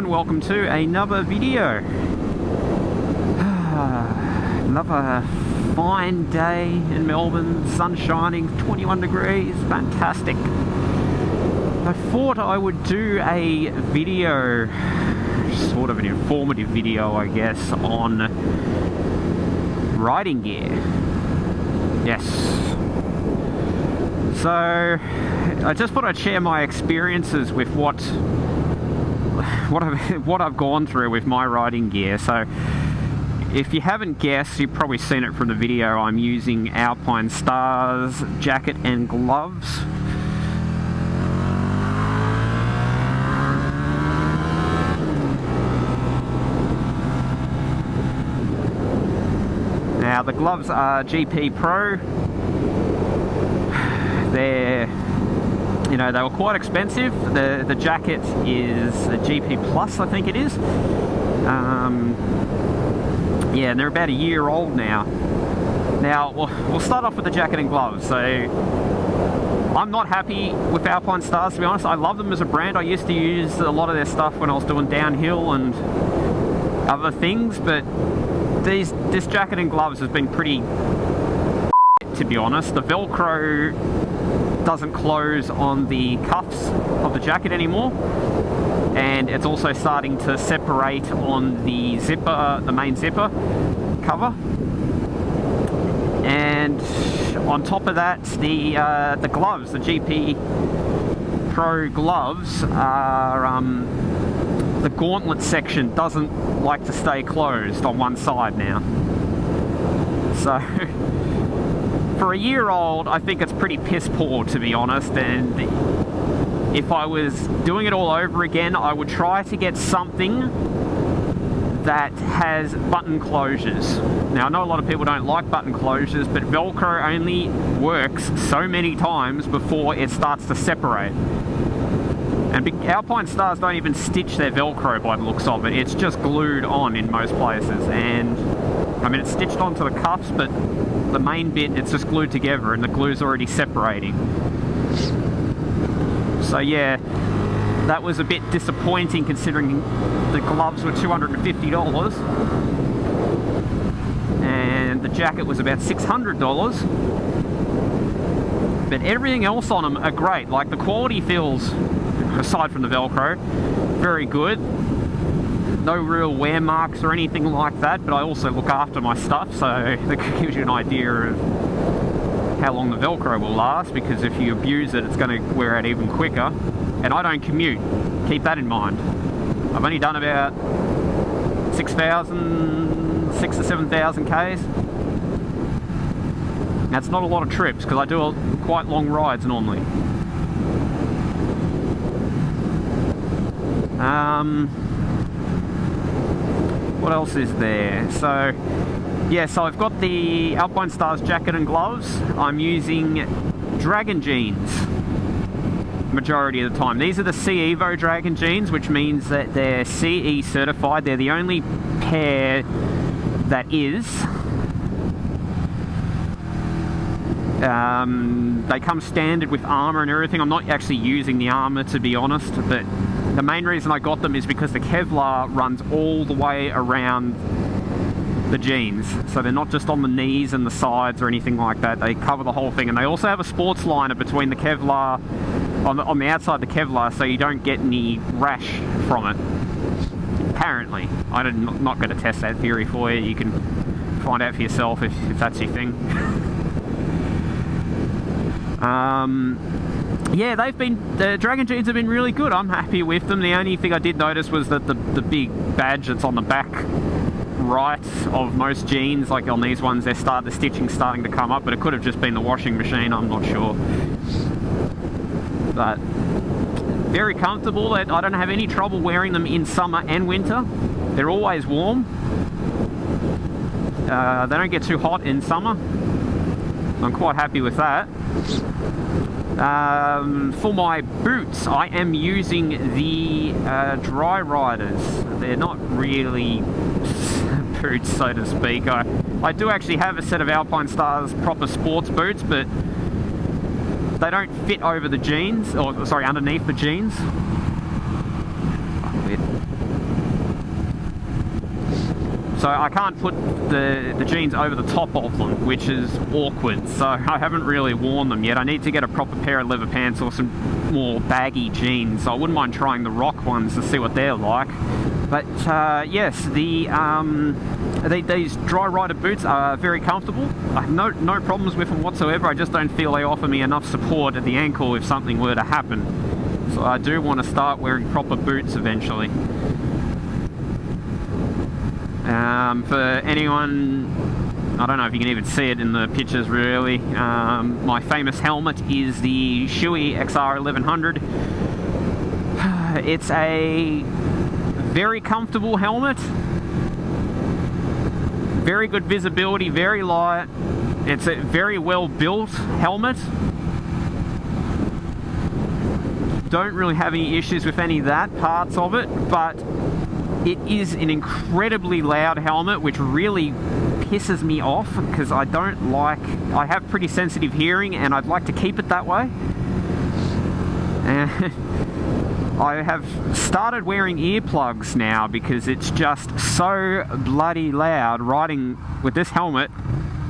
everyone, welcome to another video. Another fine day in Melbourne, sun shining, 21 degrees, fantastic. I thought I would do a video, sort of an informative video I guess, on riding gear. Yes. So I just thought I'd share my experiences with what I've gone through with my riding gear. So if you haven't guessed, you've probably seen it from the video, I'm using Alpinestars jacket and gloves. Now the gloves are GP Pro. They were quite expensive. The jacket is a GP Plus, I think it is. Yeah, and they're about a year old now. Now, we'll start off with the jacket and gloves. So, I'm not happy with Alpinestars, to be honest. I love them as a brand. I used to use a lot of their stuff when I was doing downhill and other things, but this jacket and gloves has been pretty, to be honest. The Velcro doesn't close on the cuffs of the jacket anymore, and it's also starting to separate on the zipper, the main zipper cover. And on top of that, the gloves, the GP Pro gloves, are the gauntlet section doesn't like to stay closed on one side now. So for a year old, I think it's pretty piss poor, to be honest. And if I was doing it all over again, I would try to get something that has button closures. Now, I know a lot of people don't like button closures, but Velcro only works so many times before it starts to separate. And Alpinestars don't even stitch their Velcro by the looks of it. It's just glued on in most places. And I mean, it's stitched onto the cuffs, but the main bit, it's just glued together and the glue's already separating. So yeah, that was a bit disappointing considering the gloves were $250 and the jacket was about $600. But everything else on them are great. Like, the quality feels, aside from the Velcro, very good. No real wear marks or anything like that, but I also look after my stuff, so that gives you an idea of how long the Velcro will last, because if you abuse it, it's going to wear out even quicker. And I don't commute, keep that in mind. I've only done about 6,000 to 7,000 Ks. That's not a lot of trips, because I do quite long rides normally. What else is there? So, yeah, so I've got the Alpinestars jacket and gloves. I'm using Draggin Jeans majority of the time. These are the CEVO Draggin Jeans, which means that they're CE certified. They're the only pair that is. They come standard with armour and everything. I'm not actually using the armour, to be honest, but the main reason I got them is because the Kevlar runs all the way around the jeans. So they're not just on the knees and the sides or anything like that. They cover the whole thing. And they also have a sports liner between the Kevlar, on the outside of the Kevlar, so you don't get any rash from it. Apparently. I'm not going to test that theory for you. You can find out for yourself if that's your thing. Yeah, the Draggin Jeans have been really good. I'm happy with them. The only thing I did notice was that the big badge that's on the back right of most jeans, like on these ones, the stitching's starting to come up, but it could have just been the washing machine, I'm not sure. But very comfortable. I don't have any trouble wearing them in summer and winter. They're always warm. They don't get too hot in summer. I'm quite happy with that. For my boots, I am using the Dririders. They're not really boots, so to speak. I do actually have a set of Alpinestars proper sports boots, but they don't fit over the jeans, or sorry, underneath the jeans. So I can't put the jeans over the top of them, which is awkward. So I haven't really worn them yet. I need to get a proper pair of leather pants or some more baggy jeans. So I wouldn't mind trying the Rock ones to see what they're like. But yes, these Dririder boots are very comfortable. I have no problems with them whatsoever. I just don't feel they offer me enough support at the ankle if something were to happen. So I do want to start wearing proper boots eventually. For anyone, I don't know if you can even see it in the pictures really, my famous helmet is the Shoei XR 1100. It's a very comfortable helmet, very good visibility, very light. It's a very well built helmet. Don't really have any issues with any of that parts of it, but it is an incredibly loud helmet, which really pisses me off because I have pretty sensitive hearing and I'd like to keep it that way. And I have started wearing earplugs now because it's just so bloody loud riding with this helmet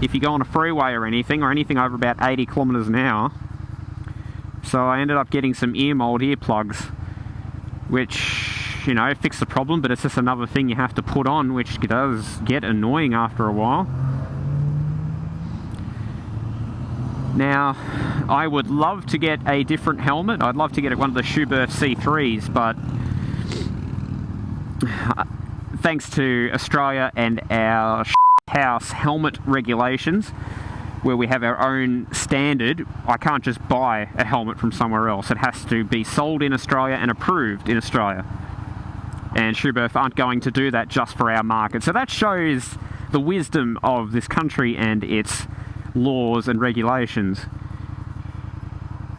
if you go on a freeway or anything over about 80 kilometers an hour. So I ended up getting some ear mold earplugs, which, you know, fix the problem, but it's just another thing you have to put on, which does get annoying after a while. Now, I would love to get a different helmet. I'd love to get one of the Shoei C3s, but thanks to Australia and our house helmet regulations, where we have our own standard, I can't just buy a helmet from somewhere else. It has to be sold in Australia and approved in Australia. And Shoei aren't going to do that just for our market. So that shows the wisdom of this country and its laws and regulations.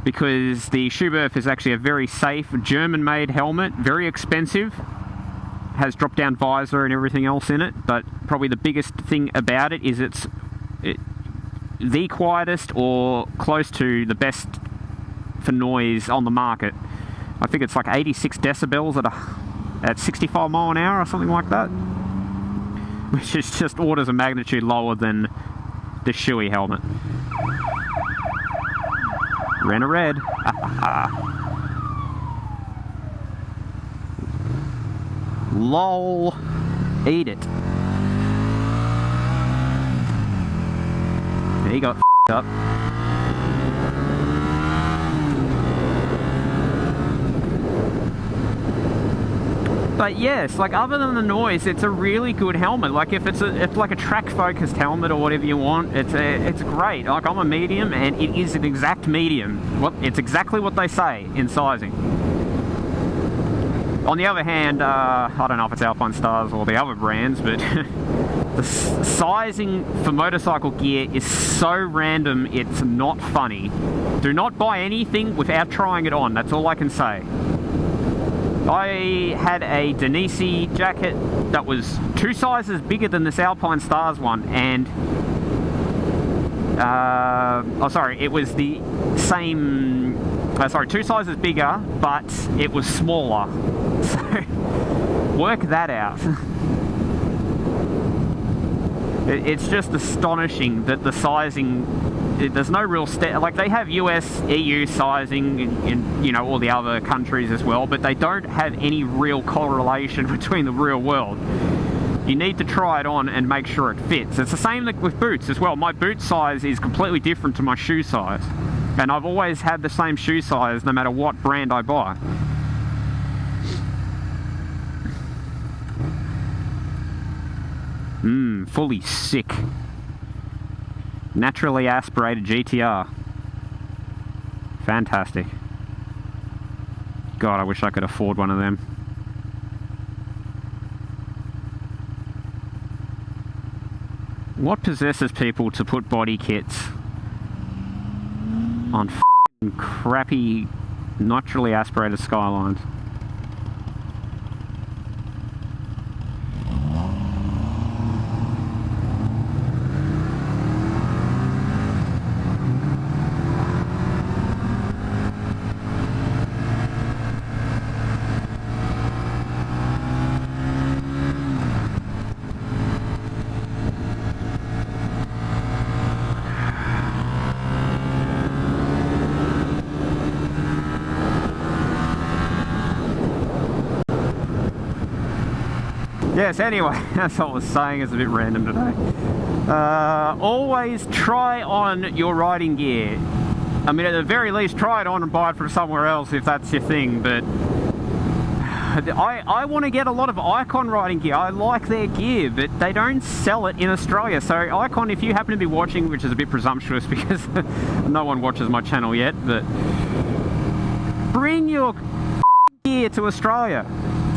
Because the Shoei is actually a very safe German-made helmet, very expensive, has drop-down visor and everything else in it, but probably the biggest thing about it is it's the quietest or close to the best for noise on the market. I think it's like 86 decibels at 65 mile an hour or something like that, which is just orders of magnitude lower than the Shoei helmet. Ran a red. LOL. Eat it. He got f***ed up. But yes, like other than the noise, it's a really good helmet. Like if it's like a track focused helmet or whatever you want, it's great. Like I'm a medium and it is an exact medium. It's exactly what they say in sizing. On the other hand, I don't know if it's Alpinestars or the other brands, but the sizing for motorcycle gear is so random, it's not funny. Do not buy anything without trying it on, that's all I can say. I had a Denisi jacket that was 2 sizes bigger than this Alpinestars one, and it was the same, 2 sizes bigger, but it was smaller. So, work that out. It's just astonishing that the sizing, there's no real like they have US, EU sizing in you know, all the other countries as well, but they don't have any real correlation between the real world. You need to try it on and make sure it fits. It's the same with boots as well. My boot size is completely different to my shoe size, and I've always had the same shoe size no matter what brand I buy. Fully sick. Naturally aspirated GTR. Fantastic. God, I wish I could afford one of them. What possesses people to put body kits on f***ing crappy, naturally aspirated Skylines? Yes, anyway, that's what I was saying. It's a bit random today. Always try on your riding gear. I mean, at the very least, try it on and buy it from somewhere else if that's your thing, but I want to get a lot of ICON riding gear. I like their gear, but they don't sell it in Australia. So ICON, if you happen to be watching, which is a bit presumptuous because no one watches my channel yet, but bring your gear to Australia.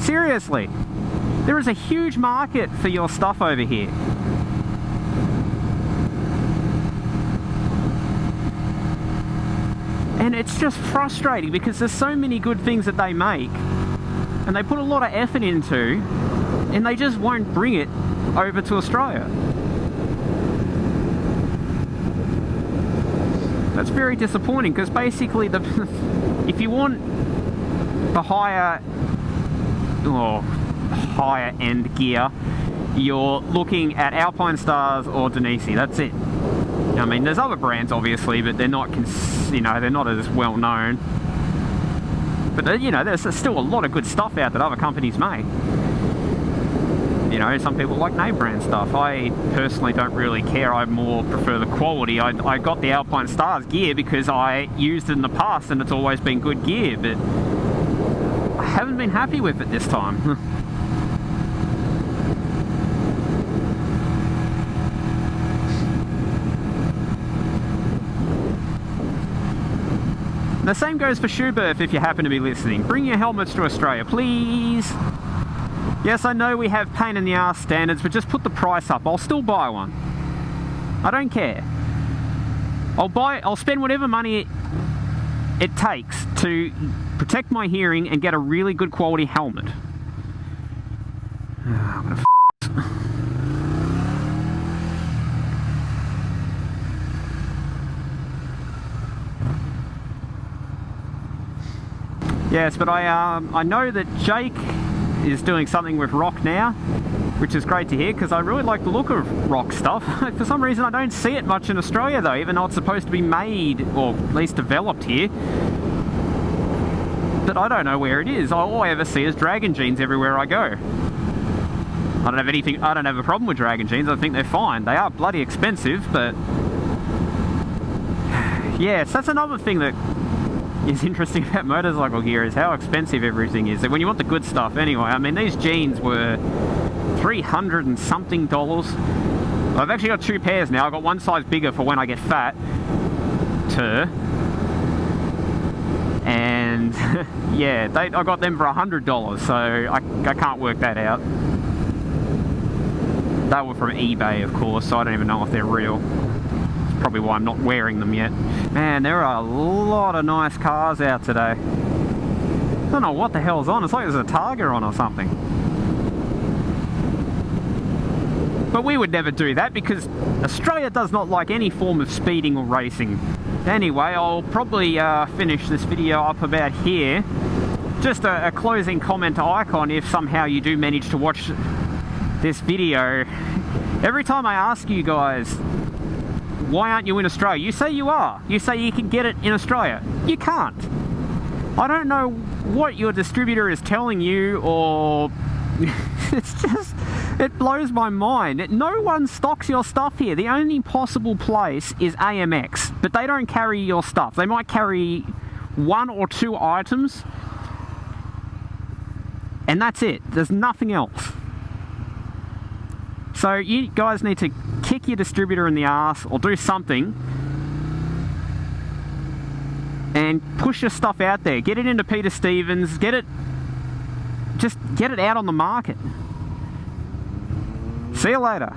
Seriously. There is a huge market for your stuff over here. And it's just frustrating because there's so many good things that they make and they put a lot of effort into, and they just won't bring it over to Australia. That's very disappointing because basically if you want the higher end gear, you're looking at Alpinestars or Denisi. That's it. I mean, there's other brands obviously, but they're not, they're not as well known. But you know, there's still a lot of good stuff out that other companies make. You know, some people like name brand stuff. I personally don't really care. I more prefer the quality. I got the Alpinestars gear because I used it in the past and it's always been good gear, but I haven't been happy with it this time. The same goes for Shoei, if you happen to be listening. Bring your helmets to Australia, please. Yes, I know we have pain in the ass standards, but just put the price up. I'll still buy one. I don't care. I'll spend whatever money it takes to protect my hearing and get a really good quality helmet. I'm gonna Yes, but I know that Jake is doing something with rock now, which is great to hear because I really like the look of rock stuff. For some reason I don't see it much in Australia though, even though it's supposed to be made, or at least developed here. But I don't know where it is. All I ever see is Draggin Jeans everywhere I go. I don't have a problem with Draggin Jeans. I think they're fine. They are bloody expensive, but yes, that's another thing that is interesting about motorcycle gear, is how expensive everything is. When you want the good stuff anyway. I mean, these jeans were $300 and something. I've actually got two pairs now. I've got one size bigger for when I get fat. And yeah, I got them for $100, so I can't work that out. They were from eBay, of course, so I don't even know if they're real. Probably why I'm not wearing them yet. Man, there are a lot of nice cars out today. I don't know what the hell's on. It's like there's a Targa on or something. But we would never do that because Australia does not like any form of speeding or racing. Anyway, I'll probably finish this video up about here. Just a closing comment to ICON, if somehow you do manage to watch this video. Every time I ask you guys, why aren't you in Australia? You say you are. You say you can get it in Australia. You can't. I don't know what your distributor is telling you, or it's just, it blows my mind. No one stocks your stuff here. The only possible place is AMX, but they don't carry your stuff. They might carry 1 or 2 items, and that's it. There's nothing else. So you guys need to kick your distributor in the ass or do something and push your stuff out there. Get it into Peter Stevens, just get it out on the market. See you later.